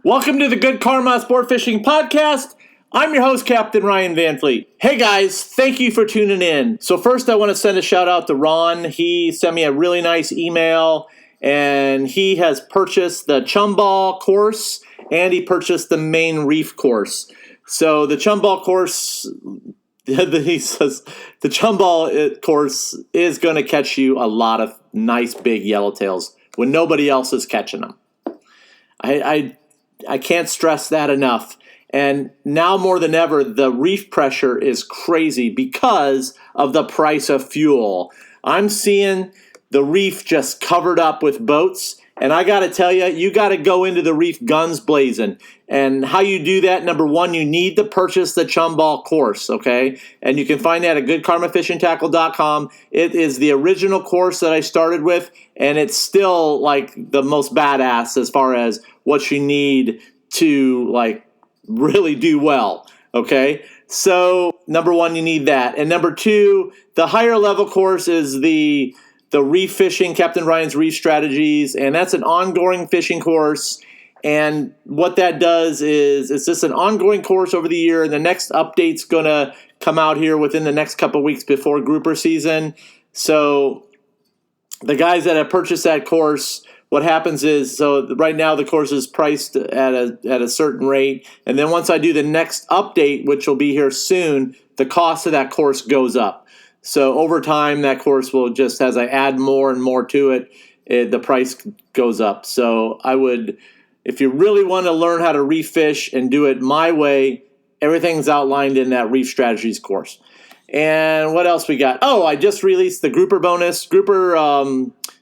Welcome to the Good Karma Sport Fishing Podcast. I'm your host, Captain Ryan Van Fleet. Hey guys, thank you for tuning in. So first I want to send a shout out to Ron. He sent me a really nice email and he has purchased the Chumball course and he purchased the main reef course. So the Chumball course, he says the Chumball course is going to catch you a lot of nice big yellowtails when nobody else is catching them. I can't stress that enough. And now more than ever, the reef pressure is crazy because of the price of fuel. I'm seeing the reef just covered up with boats. And I got to tell you, you got to go into the reef guns blazing. And how you do that, number one, you need to purchase the Chumball course, okay? And you can find that at goodkarmafishingtackle.com. It is the original course that I started with, and it's still like the most badass as far as what you need to like really do well, okay? So number one, you need that. And number two, the higher level course is the reef fishing, Captain Ryan's Reef Strategies, and that's an ongoing fishing course. And what that does is it's just an ongoing course over the year. And the next update's going to come out here within the next couple of weeks before grouper season. So the guys that have purchased that course, what happens is, so right now the course is priced at a certain rate. And then once I do the next update, which will be here soon, the cost of that course goes up. So over time, that course will just, as I add more and more to it, the price goes up. So I would, if you really want to learn how to reef fish and do it my way, everything's outlined in that Reef Strategies course. And what else we got? Oh, I just released the grouper bonus. Grouper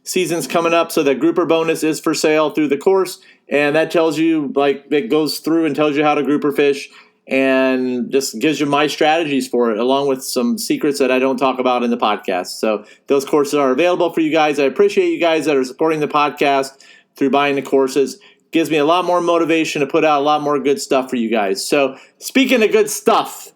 season's coming up, so the grouper bonus is for sale through the course. And that tells you, like, it goes through and tells you how to grouper fish and just gives you my strategies for it, along with some secrets that I don't talk about in the podcast. So those courses are available for you guys. I appreciate you guys that are supporting the podcast through buying the courses. Gives me a lot more motivation to put out a lot more good stuff for you guys. So speaking of good stuff,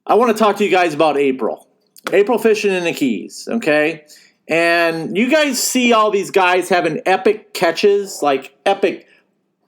I want to talk to you guys about April fishing in the Keys, okay? And you guys see all these guys having epic catches, like epic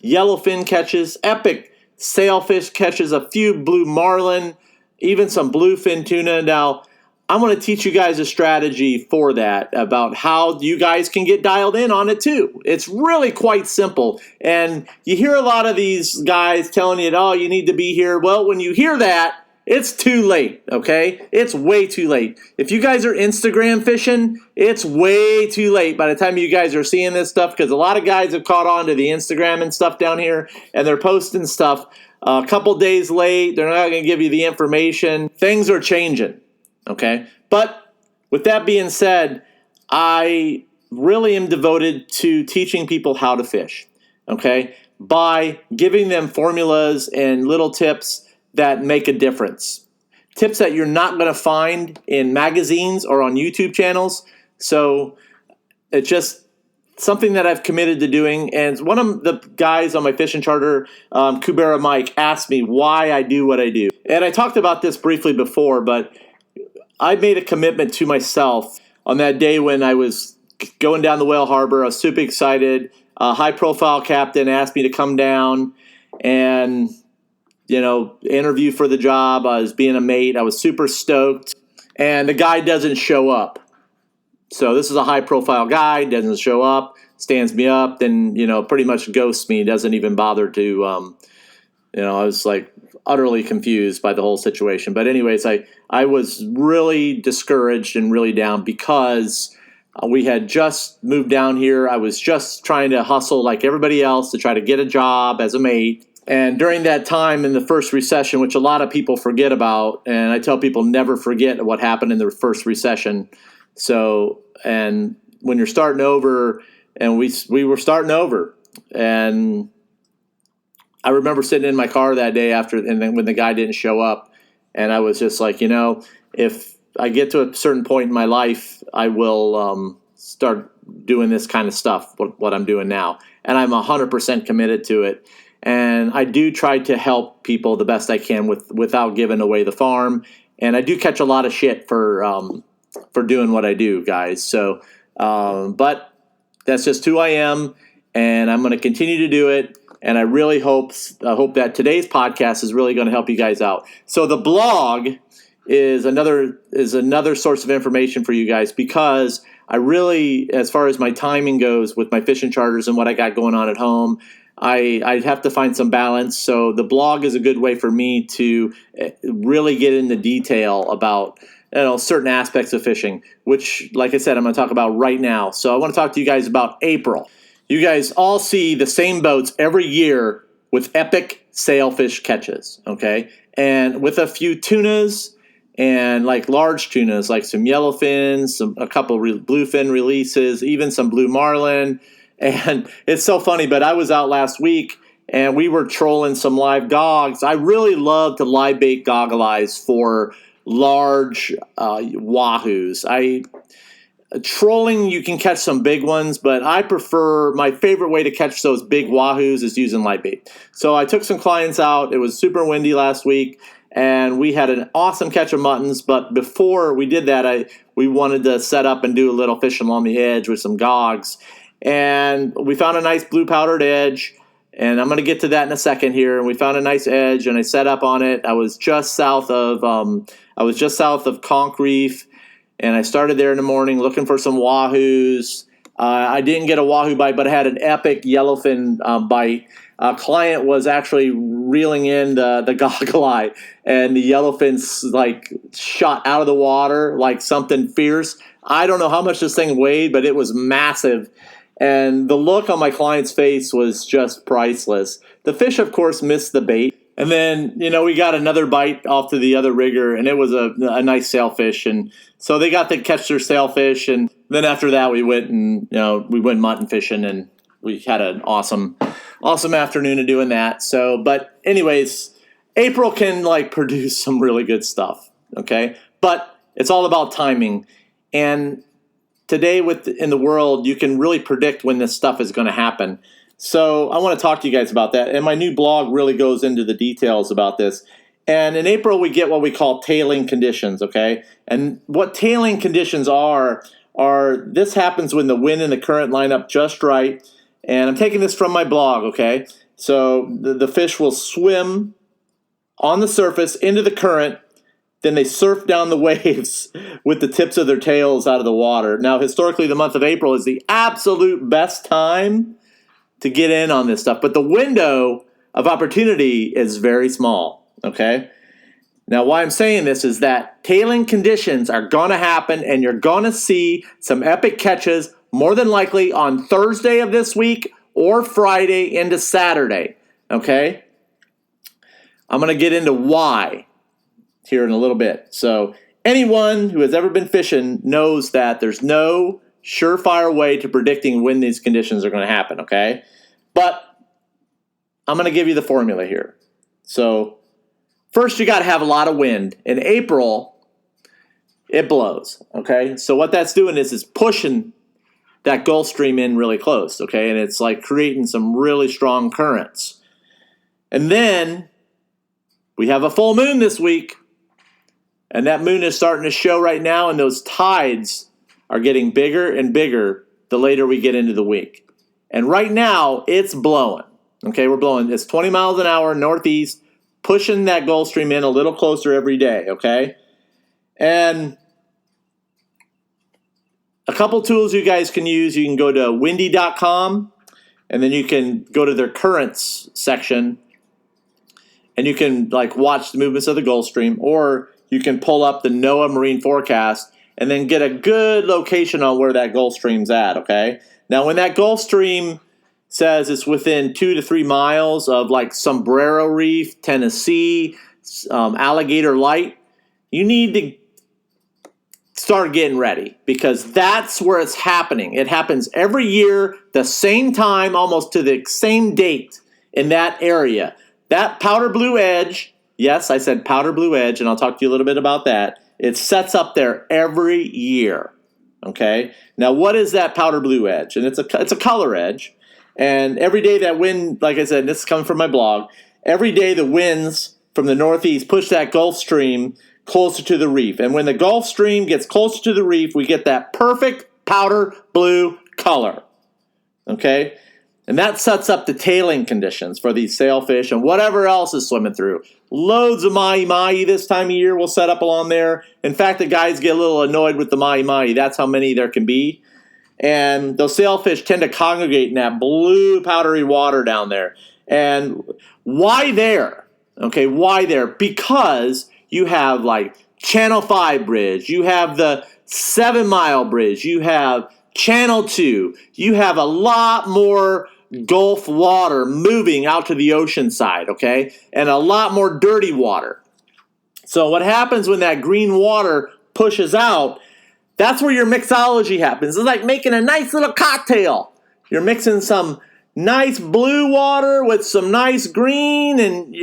yellowfin catches, epic sailfish catches, a few blue marlin, even some bluefin tuna. Now, I'm going to teach you guys a strategy for that about how you guys can get dialed in on it too. It's really quite simple. And you hear a lot of these guys telling you, oh, you need to be here. Well, when you hear that, it's too late, okay? It's way too late. If you guys are Instagram fishing, it's way too late by the time you guys are seeing this stuff, because a lot of guys have caught on to the Instagram and stuff down here, and they're posting stuff a couple days late. They're not going to give you the information. Things are changing, okay? But with that being said, I really am devoted to teaching people how to fish, okay? By giving them formulas and little tips that make a difference. Tips that you're not going to find in magazines or on YouTube channels. So it's just something that I've committed to doing. And one of the guys on my fishing charter, Kubera Mike, asked me why I do what I do. And I talked about this briefly before, but I made a commitment to myself on that day when I was going down the Whale Harbor. I was super excited. A high-profile captain asked me to come down and interview for the job. I was being a mate. I was super stoked. And the guy doesn't show up. So this is a high-profile guy, doesn't show up, stands me up, then, pretty much ghosts me, doesn't even bother to, I was like utterly confused by the whole situation. But anyways, I was really discouraged and really down because we had just moved down here. I was just trying to hustle like everybody else to try to get a job as a mate. And during that time in the first recession, which a lot of people forget about, and I tell people never forget what happened in the first recession. So, and when you're starting over, and we were starting over, and I remember sitting in my car that day after, and then when the guy didn't show up, and I was just like, if I get to a certain point in my life, I will start doing this kind of stuff, what I'm doing now. And I'm 100% committed to it. And I do try to help people the best I can without giving away the farm. And I do catch a lot of shit for doing what I do, guys. So, but that's just who I am, and I'm going to continue to do it. And I really hope that today's podcast is really going to help you guys out. So the blog is another source of information for you guys, because I really, as far as my timing goes with my fishing charters and what I got going on at home, I have to find some balance. So the blog is a good way for me to really get into detail about certain aspects of fishing, which, like I said, I'm going to talk about right now. So I want to talk to you guys about April. You guys all see the same boats every year with epic sailfish catches, okay? And with a few tunas and like large tunas, like some yellowfins, a couple bluefin releases, even some blue marlin. And it's so funny, but I was out last week and we were trolling some live gogs. I really love to live bait goggle eyes for large wahoos. Trolling, you can catch some big ones, but my favorite way to catch those big wahoos is using live bait. So I took some clients out. It was super windy last week, and we had an awesome catch of muttons. But before we did that, we wanted to set up and do a little fishing along the edge with some gogs. And we found a nice blue powdered edge, and I'm going to get to that in a second here. And we found a nice edge, and I set up on it. I was just south of Conch Reef. And I started there in the morning looking for some wahoos. I didn't get a wahoo bite, but I had an epic yellowfin bite. A client was actually reeling in the goggle eye, and the yellowfins like shot out of the water like something fierce. I don't know how much this thing weighed, but it was massive. And the look on my client's face was just priceless. The fish, of course, missed the bait. And then, we got another bite off to the other rigger, and it was a nice sailfish. And so they got to catch their sailfish. And then after that, we went mutton fishing, and we had an awesome afternoon of doing that. So, but anyways, April can produce some really good stuff. Okay. But it's all about timing. And today in the world, you can really predict when this stuff is going to happen. So I want to talk to you guys about that. And my new blog really goes into the details about this. And in April, we get what we call tailing conditions, okay? And what tailing conditions are this happens when the wind and the current line up just right. And I'm taking this from my blog, okay? So the fish will swim on the surface into the current. Then they surf down the waves with the tips of their tails out of the water. Now, historically, the month of April is the absolute best time to get in on this stuff. But the window of opportunity is very small, okay? Now, why I'm saying this is that tailing conditions are going to happen, and you're going to see some epic catches more than likely on Thursday of this week or Friday into Saturday, okay? I'm going to get into why here in a little bit. So anyone who has ever been fishing knows that there's no surefire way to predicting when these conditions are going to happen, okay? But I'm going to give you the formula here. So first, you got to have a lot of wind. In April, it blows, okay? So what that's doing is pushing that Gulf Stream in really close, okay? And it's creating some really strong currents. And then we have a full moon this week, and that moon is starting to show right now, and those tides are getting bigger and bigger the later we get into the week. And right now, it's blowing. Okay, we're blowing. It's 20 miles an hour northeast, pushing that Gulf Stream in a little closer every day, okay? And a couple tools you guys can use. You can go to windy.com, and then you can go to their currents section, and you can watch the movements of the Gulf Stream, or you can pull up the NOAA marine forecast and then get a good location on where that Gulf Stream's at, okay? Now, when that Gulf Stream says it's within 2 to 3 miles of Sombrero Reef, Tennessee, Alligator Light, you need to start getting ready, because that's where it's happening. It happens every year, the same time, almost to the same date in that area. That powder blue edge, yes, I said powder blue edge, and I'll talk to you a little bit about that. It sets up there every year, okay? Now, what is that powder blue edge? And it's a color edge. And every day that wind, like I said, this is coming from my blog, every day the winds from the northeast push that Gulf Stream closer to the reef. And when the Gulf Stream gets closer to the reef, we get that perfect powder blue color, okay? And that sets up the tailing conditions for these sailfish and whatever else is swimming through. Loads of Mahi-Mahi this time of year will set up along there. In fact, the guys get a little annoyed with the Mahi-Mahi. That's how many there can be. And those sailfish tend to congregate in that blue powdery water down there. And why there? Okay, why there? Because you have like Channel 5 Bridge, you have the 7 Mile Bridge, you have Channel 2, you have a lot more Gulf water moving out to the ocean side, okay? And a lot more dirty water. So what happens when that green water pushes out, that's where your mixology happens. It's like making a nice little cocktail. You're mixing some nice blue water with some nice green and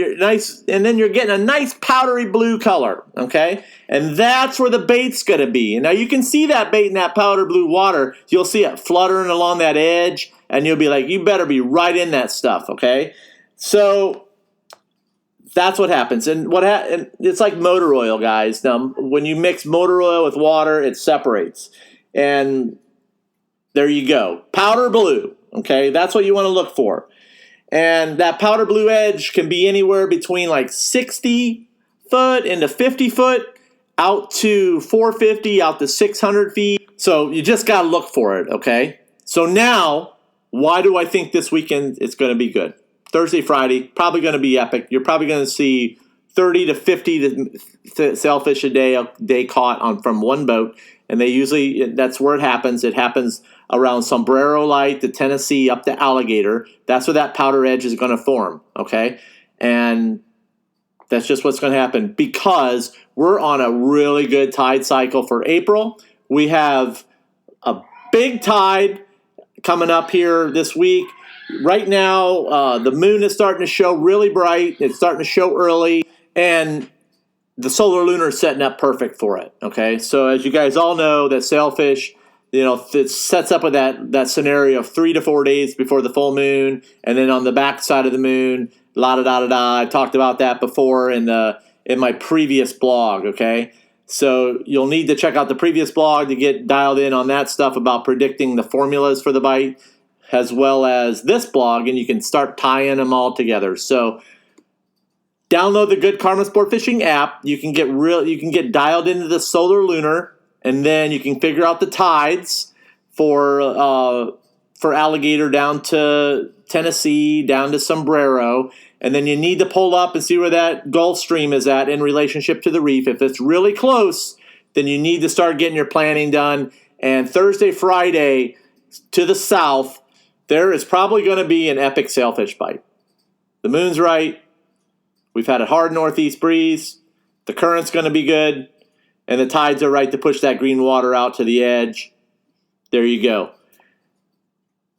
then you're getting a nice powdery blue color, okay? And that's where the bait's going to be. And now you can see that bait in that powder blue water. You'll see it fluttering along that edge, and you'll be like, you better be right in that stuff, okay? So that's what happens. And it's like motor oil, guys. Now, when you mix motor oil with water, it separates. And there you go. Powder blue, okay? That's what you want to look for. And that powder blue edge can be anywhere between like 60 foot into 50 foot, out to 450, out to 600 feet. So you just got to look for it, okay? So now, why do I think this weekend it's going to be good? Thursday, Friday, probably going to be epic. You're probably going to see 30 to 50 sailfish a day caught from one boat. And that's where it happens. It happens around Sombrero Light to Tennessee up to Alligator. That's where that powder edge is going to form, okay? And that's just what's going to happen because we're on a really good tide cycle for April. We have a big tide coming up here this week. Right now, the moon is starting to show really bright. It's starting to show early. And the solar lunar is setting up perfect for it, okay? So as you guys all know, that sailfish, it sets up with that scenario of 3 to 4 days before the full moon, and then on the back side of the moon, la-da-da-da-da. I talked about that before in my previous blog, okay? So you'll need to check out the previous blog to get dialed in on that stuff about predicting the formulas for the bite, as well as this blog, and you can start tying them all together. So download the Good Karma Sport Fishing app. You can get dialed into the solar lunar, and then you can figure out the tides for Alligator down to Tennessee, down to Sombrero, and then you need to pull up and see where that Gulf Stream is at in relationship to the reef. If it's really close, then you need to start getting your planning done. And Thursday, Friday, to the south, there is probably going to be an epic sailfish bite. The moon's right. We've had a hard northeast breeze. The current's going to be good. And the tides are right to push that green water out to the edge. There you go.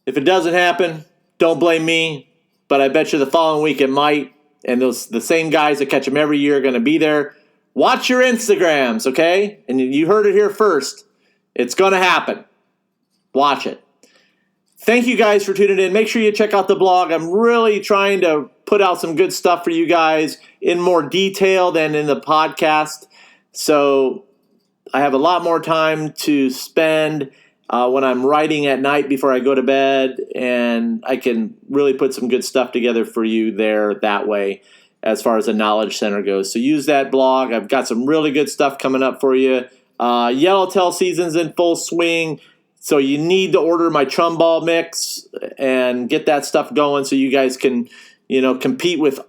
If it doesn't happen, don't blame me. But I bet you the following week it might. And the same guys that catch them every year are going to be there. Watch your Instagrams, okay? And you heard it here first. It's going to happen. Watch it. Thank you guys for tuning in. Make sure you check out the blog. I'm really trying to put out some good stuff for you guys in more detail than in the podcast. So I have a lot more time to spend when I'm writing at night before I go to bed, and I can really put some good stuff together for you there that way as far as the Knowledge Center goes. So use that blog. I've got some really good stuff coming up for you. Yellowtail season's in full swing. So you need to order my chum ball mix and get that stuff going so you guys can, compete with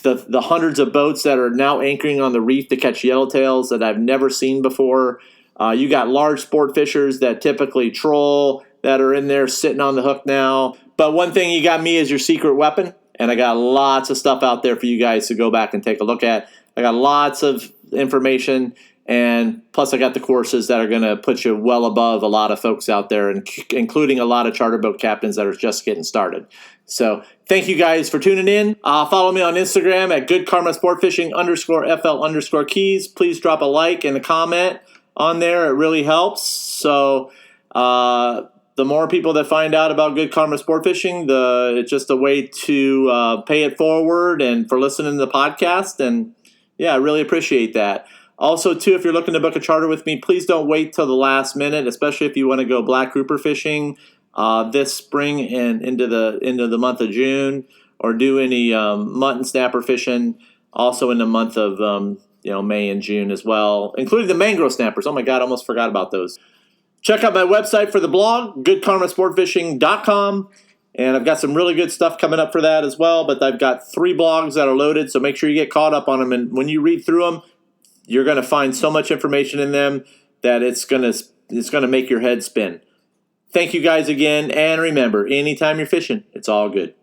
the hundreds of boats that are now anchoring on the reef to catch yellowtails that I've never seen before. You got large sport fishers that typically troll that are in there sitting on the hook now. But one thing, you got me as your secret weapon, and I got lots of stuff out there for you guys to go back and take a look at. I got lots of information. And plus, I got the courses that are going to put you well above a lot of folks out there, including a lot of charter boat captains that are just getting started. So thank you guys for tuning in. Follow me on Instagram at goodkarmasportfishing_FL_keys. Please drop a like and a comment on there. It really helps. So the more people that find out about Good Karma Sport Fishing, it's just a way to pay it forward and for listening to the podcast. And yeah, I really appreciate that. Also, too, if you're looking to book a charter with me, please don't wait till the last minute, especially if you want to go black grouper fishing. this spring and into the month of June, or do any mutton snapper fishing also in the month of May and June as well, including the mangrove snappers. Oh my God, I almost forgot about those. Check out my website for the blog, goodkarmasportfishing.com. And I've got some really good stuff coming up for that as well. But I've got 3 blogs that are loaded, so make sure you get caught up on them. And when you read through them, you're going to find so much information in them that it's going to make your head spin. Thank you guys again. And remember, anytime you're fishing, it's all good.